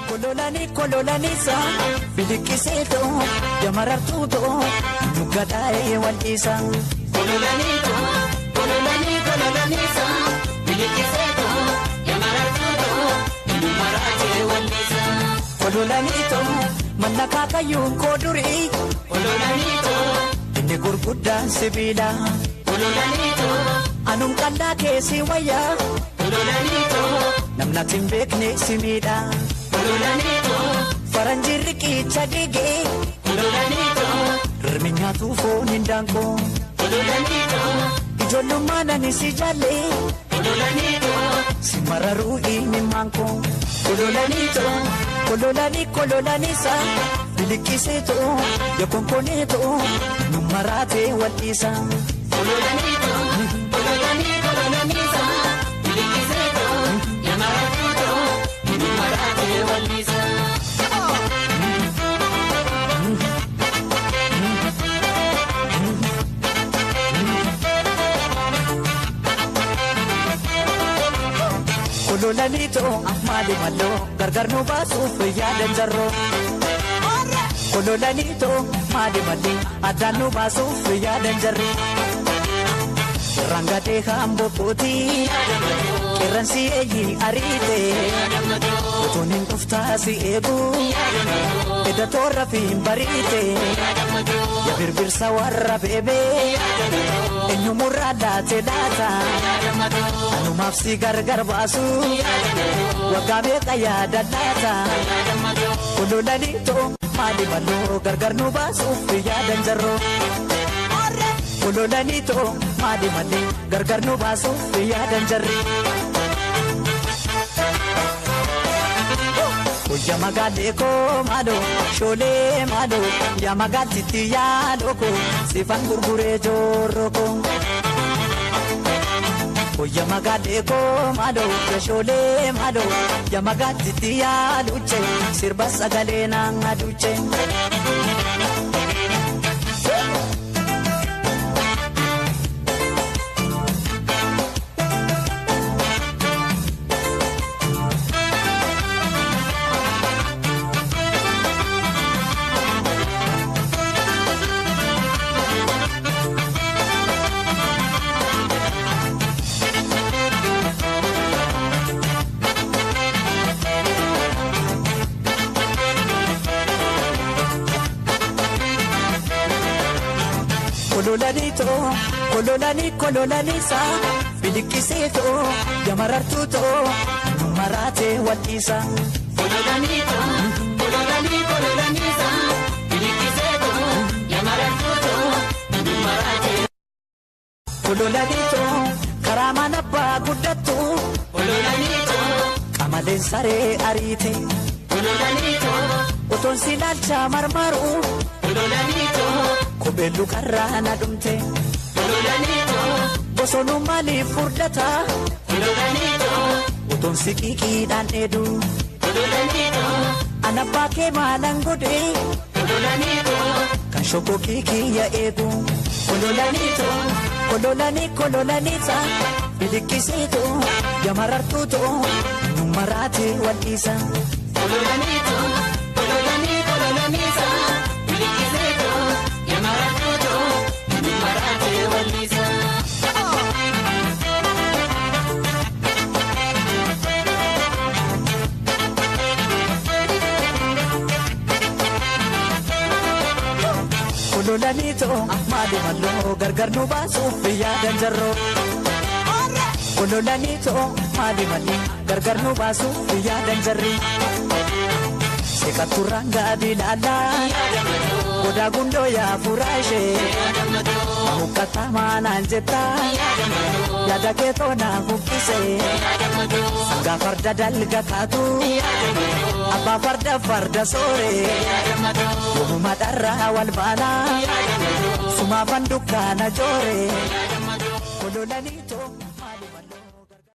kololani sa bilikiseto yamarartuto nugadae walisa kololani sa bilikiseto yamarartuto numarate walisa kololani to manakakayun koduri kololani to inni gurguddan sibila kololani to anum kanda kesi waya kololani to namna timbekne simida Kololanito Faranjiriki chagige Kololanito Rminya tufo nindanko Kololanito Ijolumana nisijale Kololanito Simararu inimanko Kololanito Kololanisa Bilikiseto Yakonkoneto Numarate walisa Kololanito Kololanisa Bilikiseto Yamaratuto Numarate walisa Kololanito amali malo gargar no basuf yadan jarro Kololanito mali mali adanu basuf yadan jarro Rangate hambo poti Keransi eyi arite Tunin uftasi ebu Eda torra fin barite Ya birbir sawarra bebe Enyu murada tedata Anu mafsi gargar basu Wagame kaya dadata Kololanito mali malo gargar no basu yadan jarro Kololanito mali gargar no basu yadan jarri Oya magade ko malo shole malo ya magati tiya loko sifan gurgure joroko Oya magade ko malo shole malo ya magati tiya luche sirba sagale nang aduche Kololanisa bilikiseto yamarartuto numarate walisa Kololanisa bilikiseto yamarartuto numarate Kololanito karamana ba guddatu Kololanito kamalen sare arite Kololanito oton silalcha marmaru Kololanito kobelu karana dumte Kololanito bosonu mali furdata Kololanito uton sikiki dan edu Kololanito anapake malangode Kololanito kan shoko kiki ya edu Kololanisa bilikiseto yamarartuto numarate walisa Kololanito Kololanisa bilikiseto yamarartuto numarate walisa Kololanito mali malo gargar no basuf yadan jarro Kololanito mali gargar no basuf yadan jarri Sekaturanga dilala Koda gundo ya furashe Mukata mananjeta Yada keto na hukise Sanga farda dalga katu Abba farda sore Yuma darra wal bala Suma banduka na jore Kololanito